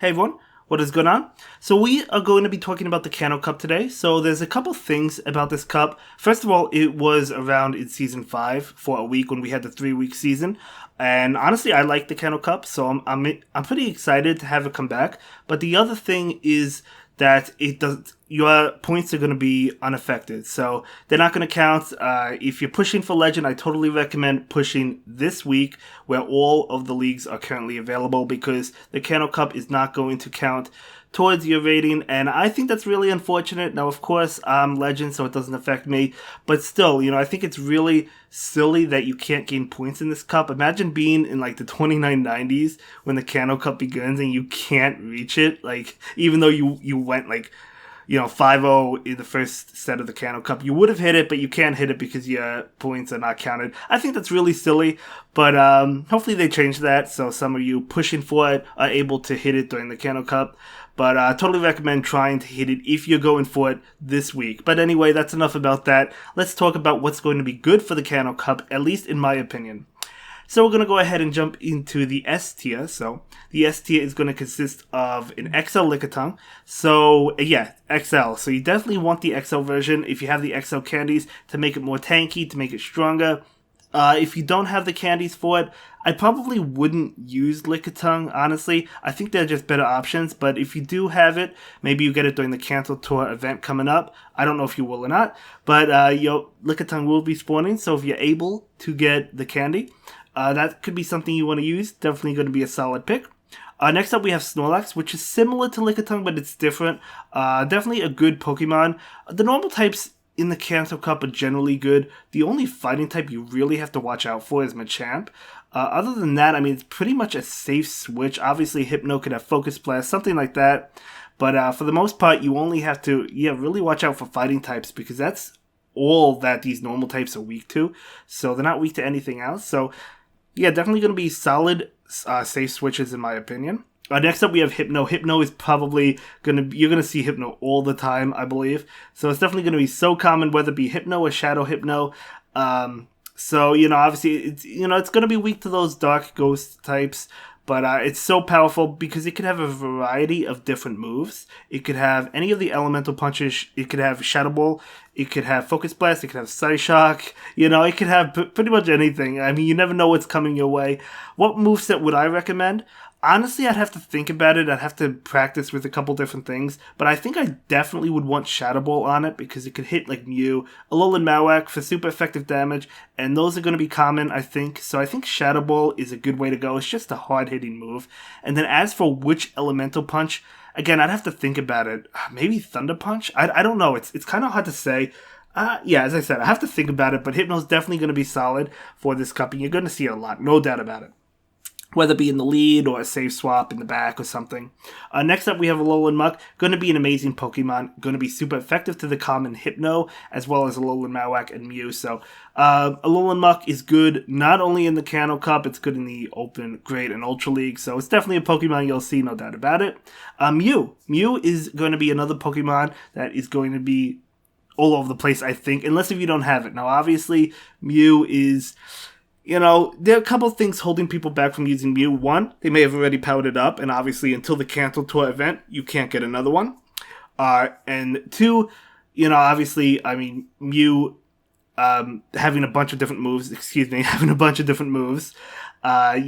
Hey everyone, what is going on? So we are going to be talking about the Kanto Cup today. So there's a couple things about this cup. First of all, it was around in season 5 for a week when we had the 3-week season. And honestly, I like the Kanto Cup, so I'm pretty excited to have it come back. But the other thing is that your points are going to be unaffected, so they're not going to count. If you're pushing for Legend, I totally recommend pushing this week where all of the leagues are currently available, because the Kanto Cup is not going to count towards your rating, and I think that's really unfortunate. Now, of course, I'm Legend, so it doesn't affect me, but still, I think it's really silly that you can't gain points in this cup. Imagine being in like the 2990s when the Kanto Cup begins and you can't reach it, like even though you went like 5-0 in the first set of the Kanto Cup. You would have hit it, but you can't hit it because your points are not counted. I think that's really silly, but hopefully they change that so some of you pushing for it are able to hit it during the Kanto Cup. But I totally recommend trying to hit it if you're going for it this week. But anyway, that's enough about that. Let's talk about what's going to be good for the Kanto Cup, at least in my opinion. So we're going to go ahead and jump into the S tier. So the S tier is going to consist of an XL Lickitung. So yeah, XL. So you definitely want the XL version if you have the XL candies to make it more tanky, to make it stronger. If you don't have the candies for it, I probably wouldn't use Lickitung, honestly. I think they're just better options, but if you do have it, maybe you get it during the Kanto Tour event coming up. I don't know if you will or not, but your Lickitung will be spawning, so if you're able to get the candy, that could be something you want to use. Definitely going to be a solid pick. Next up, we have Snorlax, which is similar to Lickitung, but it's different. Definitely a good Pokemon. The normal types in the Kanto Cup are generally good. The only fighting type you really have to watch out for is Machamp. Other than that, it's pretty much a safe switch. Obviously, Hypno could have Focus Blast, something like that. But for the most part, you only have to really watch out for fighting types, because that's all that these normal types are weak to. So they're not weak to anything else. So yeah, definitely going to be solid safe switches in my opinion. Next up, we have Hypno. Hypno is probably you're going to see Hypno all the time, I believe. So it's definitely going to be so common, whether it be Hypno or Shadow Hypno. So, obviously, it's going to be weak to those Dark Ghost types. But it's so powerful because it could have a variety of different moves. It could have any of the elemental punches. It could have Shadow Ball. It could have Focus Blast. It could have Psyshock. It could have pretty much anything. You never know what's coming your way. What moveset would I recommend? Honestly, I'd have to think about it. I'd have to practice with a couple different things. But I think I definitely would want Shadow Ball on it because it could hit like Mew, Alolan Marowak for super effective damage. And those are going to be common, I think. So I think Shadow Ball is a good way to go. It's just a hard-hitting move. And then as for which elemental punch, again, I'd have to think about it. Maybe Thunder Punch? I don't know. It's kind of hard to say. Yeah, as I said, I have to think about it. But Hypno's definitely going to be solid for this cup. And you're going to see it a lot. No doubt about it. Whether it be in the lead or a safe swap in the back or something. Next up, we have Alolan Muck. Going to be an amazing Pokemon. Going to be super effective to the common Hypno, as well as Alolan Marowak and Mew. So, Alolan Muck is good not only in the Kanto Cup, it's good in the Open, Great, and Ultra League. So, it's definitely a Pokemon you'll see, no doubt about it. Mew. Mew is going to be another Pokemon that is going to be all over the place, I think, unless if you don't have it. Now, obviously, Mew is... there are a couple of things holding people back from using Mew. One, they may have already powered it up, and obviously until the Kanto Tour event, you can't get another one. And two, obviously, Mew having a bunch of different moves, you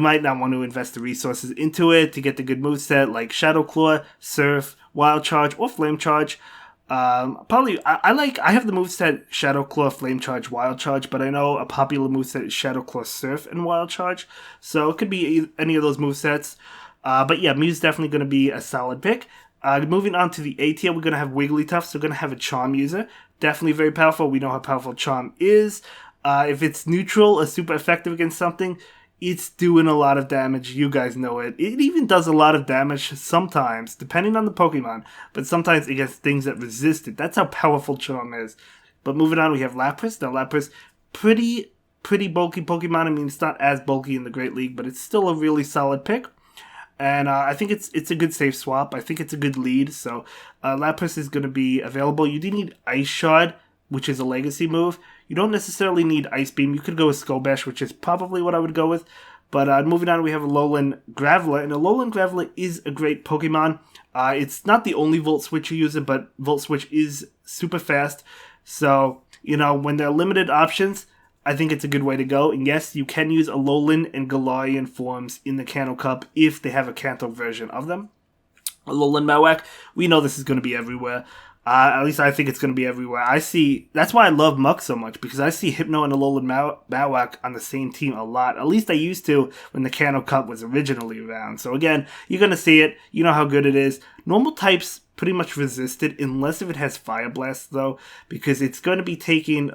might not want to invest the resources into it to get the good moveset, like Shadow Claw, Surf, Wild Charge, or Flame Charge. Probably, I have the moveset Shadow Claw, Flame Charge, Wild Charge, but I know a popular moveset is Shadow Claw, Surf, and Wild Charge, so it could be any of those movesets. But yeah, Mew's definitely going to be a solid pick. Moving on to the A tier, we're going to have Wigglytuff, so we're going to have a Charm user. Definitely very powerful. We know how powerful Charm is. If it's neutral or super effective against something, it's doing a lot of damage. You guys know it. It even does a lot of damage sometimes, depending on the Pokemon. But sometimes it gets things that resist it. That's how powerful Charm is. But moving on, we have Lapras. Now, Lapras, pretty bulky Pokemon. It's not as bulky in the Great League, but it's still a really solid pick. And I think it's a good safe swap. I think it's a good lead. So Lapras is going to be available. You do need Ice Shard, which is a legacy move. You don't necessarily need Ice Beam. You could go with Skull Bash, which is probably what I would go with. But moving on, we have Alolan Graveler, and Alolan Graveler is a great Pokemon. It's not the only Volt Switch you use it, but Volt Switch is super fast. So, when there are limited options, I think it's a good way to go. And yes, you can use Alolan and Galarian forms in the Kanto Cup if they have a Kanto version of them. Alolan Marowak, we know this is going to be everywhere. At least I think it's going to be everywhere. That's why I love Muck so much, because I see Hypno and Alolan Marowak on the same team a lot. At least I used to when the Kanto Cup was originally around. So again, you're going to see it. You know how good it is. Normal types pretty much resisted, unless if it has Fire Blast, though, because it's going to be taking...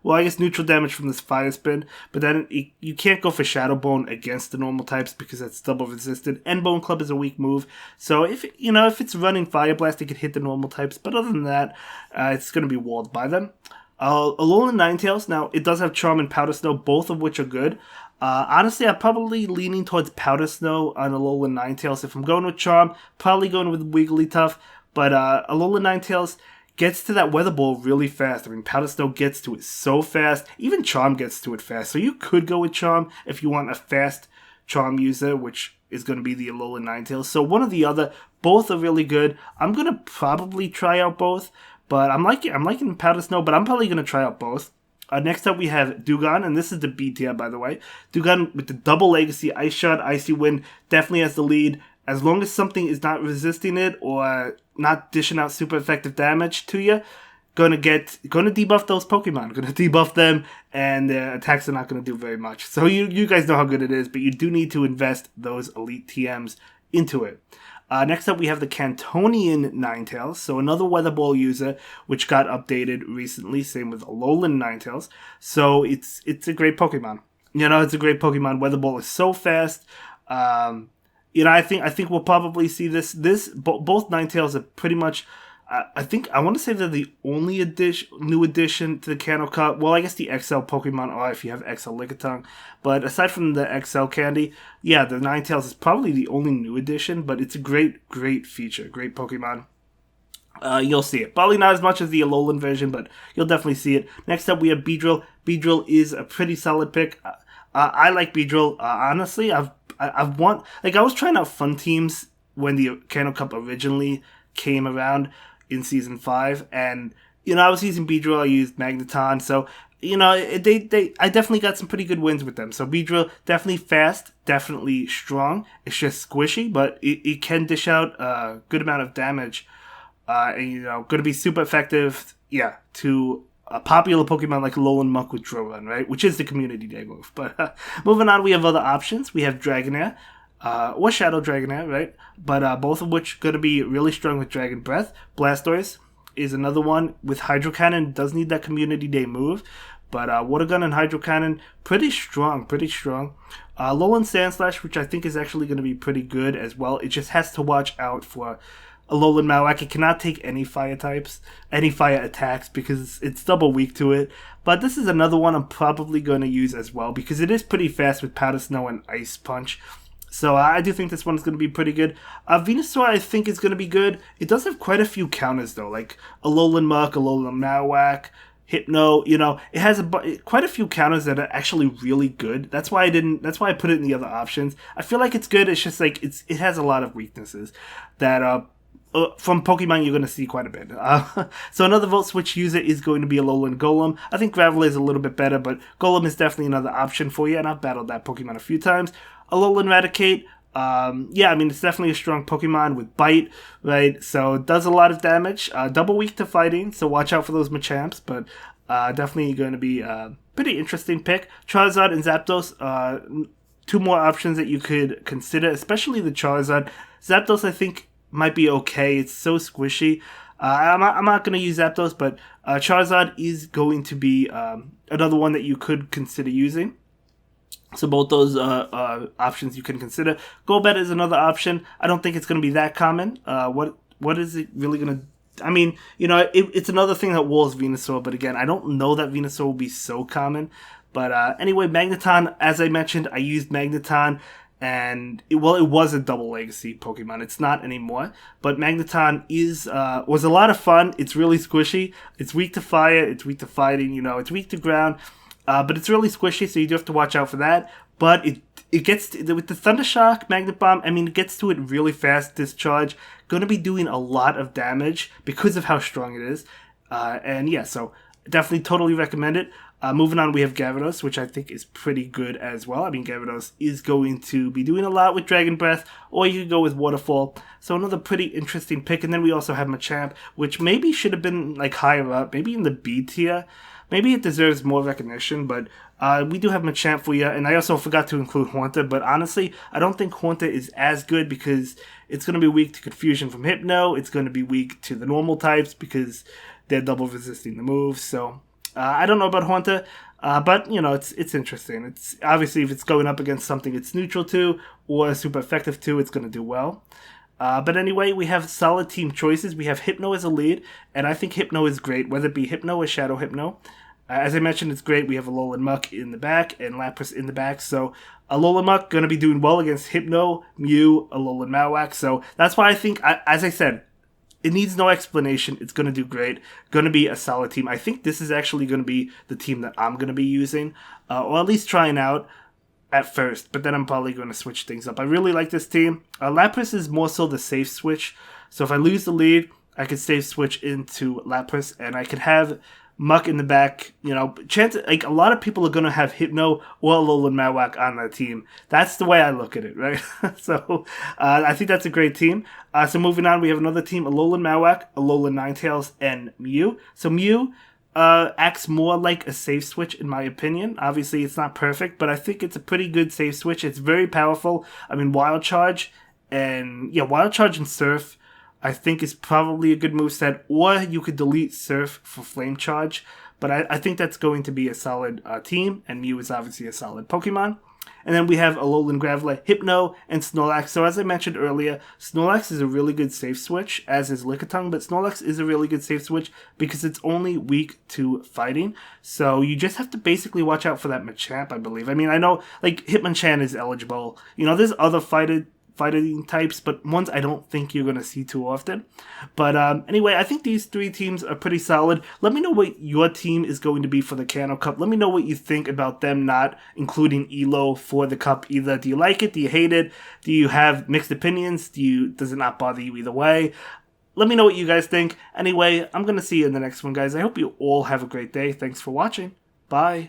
I guess neutral damage from this Fire Spin, but then you can't go for Shadow Bone against the normal types because that's double resisted, and Bone Club is a weak move. So if it's running Fire Blast, it could hit the normal types, but other than that, it's going to be walled by them. Alolan Ninetales, now it does have Charm and Powder Snow, both of which are good. Honestly, I'm probably leaning towards Powder Snow on Alolan Ninetales. If I'm going with Charm, probably going with Wigglytuff, but Alolan Ninetales gets to that Weather Ball really fast. I mean, Powder Snow gets to it so fast. Even Charm gets to it fast. So you could go with Charm if you want a fast Charm user, which is going to be the Alolan Ninetales. So one or the other. Both are really good. I'm going to probably try out both. But I'm liking Powder Snow, but I'm probably going to try out both. Next up, we have Dewgong, and this is the B tier, by the way. Dewgong with the double Legacy, Ice Shot, Icy Wind, definitely has the lead. As long as something is not resisting it or not dishing out super effective damage to you, gonna debuff those Pokemon. Gonna debuff them, and their attacks are not gonna do very much. So you guys know how good it is, but you do need to invest those elite TMs into it. Next up, we have the Cantonian Ninetales, so another Weather Ball user, which got updated recently. Same with Alolan Ninetales. So it's a great Pokemon. It's a great Pokemon. Weather Ball is so fast. I think we'll probably see this. Both Ninetales are pretty much. I want to say they're the only new addition to the Kanto Cup. Well, I guess the XL Pokemon are if you have XL Lickitung. But aside from the XL Candy, yeah, the Ninetales is probably the only new addition. But it's a great feature, great Pokemon. You'll see it. Probably not as much as the Alolan version, but you'll definitely see it. Next up, we have Beedrill. Beedrill is a pretty solid pick. I like Beedrill. Honestly, I was trying out fun teams when the Kanto Cup originally came around in Season 5, and, I was using Beedrill, I used Magneton, so, I definitely got some pretty good wins with them. So Beedrill, definitely fast, definitely strong. It's just squishy, but it can dish out a good amount of damage, and, going to be super effective, to a popular Pokemon like Alolan Muck with Drill Run, right? Which is the Community Day move. But moving on, we have other options. We have Dragonair, or Shadow Dragonair, right? But both of which going to be really strong with Dragon Breath. Blastoise is another one with Hydro Cannon. Does need that Community Day move. But Water Gun and Hydro Cannon, pretty strong. Alolan Sandslash, which I think is actually going to be pretty good as well. It just has to watch out for Alolan Marowak. It cannot take any fire types, any fire attacks, because it's double weak to it. But this is another one I'm probably going to use as well, because it is pretty fast with Powder Snow and Ice Punch. So I do think this one is going to be pretty good. Venusaur, I think, is going to be good. It does have quite a few counters, though, like Alolan Muck, Alolan Marowak, Hypno. It has quite a few counters that are actually really good. That's why I put it in the other options. I feel like it's good. It's just like it has a lot of weaknesses that from Pokemon, you're going to see quite a bit. So another Volt Switch user is going to be Alolan Golem. I think Graveler is a little bit better, but Golem is definitely another option for you, and I've battled that Pokemon a few times. Alolan Raticate, it's definitely a strong Pokemon with Bite, right? So it does a lot of damage. Double weak to fighting, so watch out for those Machamps, but definitely going to be a pretty interesting pick. Charizard and Zapdos, two more options that you could consider, especially the Charizard. Zapdos, I think, might be okay. It's so squishy. I'm not going to use Zapdos, but Charizard is going to be another one that you could consider using. So both those options you can consider. Golbat is another option. I don't think it's going to be that common. What is it really going to... it's another thing that walls Venusaur, but again, I don't know that Venusaur will be so common. But anyway, Magneton, as I mentioned, I used Magneton, and it was a double legacy Pokemon. It's not anymore, but Magneton was a lot of fun. It's really squishy. It's weak to fire. It's weak to fighting. It's weak to ground. But it's really squishy, so you do have to watch out for that. But it gets to, with the Thunder Shock, Magnet Bomb, I mean, it gets to it really fast, discharge. Going to be doing a lot of damage because of how strong it is. And yeah, so definitely totally recommend it. Moving on, we have Gyarados, which I think is pretty good as well. I mean, Gyarados is going to be doing a lot with Dragon Breath, or you could go with Waterfall. So another pretty interesting pick. And then we also have Machamp, which maybe should have been like higher up, maybe in the B tier. Maybe it deserves more recognition, but we do have Machamp for you. And I also forgot to include Haunter, but honestly, I don't think Haunter is as good because it's going to be weak to Confusion from Hypno. It's going to be weak to the normal types because they're double resisting the moves. So I don't know about Haunter, but you know, it's interesting. It's obviously if it's going up against something it's neutral to or super effective to, it's going to do well. But anyway, we have solid team choices. We have Hypno as a lead, and I think Hypno is great, whether it be Hypno or Shadow Hypno. As I mentioned, it's great. We have Alolan Muck in the back and Lapras in the back. So Alolan Muck going to be doing well against Hypno, Mew, Alolan Marowak. So that's why I think, as I said, it needs no explanation. It's going to do great. Going to be a solid team. I think this is actually going to be the team that I'm going to be using, or at least trying out at first. But then I'm probably going to switch things up. I really like this team. Lapras is more so the safe switch. So if I lose the lead, I could safe switch into Lapras, and I could have Muck in the back. You know, like a lot of people are going to have Hypno or Alolan Marowak on their team. That's the way I look at it, right? So I think that's a great team. So moving on, we have another team, Alolan Marowak, Alolan Ninetales, and Mew. So Mew acts more like a safe switch in my opinion. Obviously, it's not perfect, but I think it's a pretty good safe switch. It's very powerful. I mean, Wild Charge and Surf I think is probably a good moveset, or you could delete Surf for Flame Charge, but I think that's going to be a solid team, and Mew is obviously a solid Pokemon. And then we have Alolan Graveler, Hypno, and Snorlax. So as I mentioned earlier, Snorlax is a really good safe switch, as is Lickitung, but Snorlax is a really good safe switch because it's only weak to fighting. So you just have to basically watch out for that Machamp, I believe. I mean, I know, like, Hitmonchan is eligible. You know, there's other fighting types, but ones I don't think you're going to see too often. But anyway, I think these three teams are pretty solid. Let me know what your team is going to be for the Kanto Cup. Let me know what you think about them not including ELO for the Cup either. Do you like it? Do you hate it? Do you have mixed opinions? Does it not bother you either way? Let me know what you guys think. Anyway, I'm going to see you in the next one, guys. I hope you all have a great day. Thanks for watching. Bye.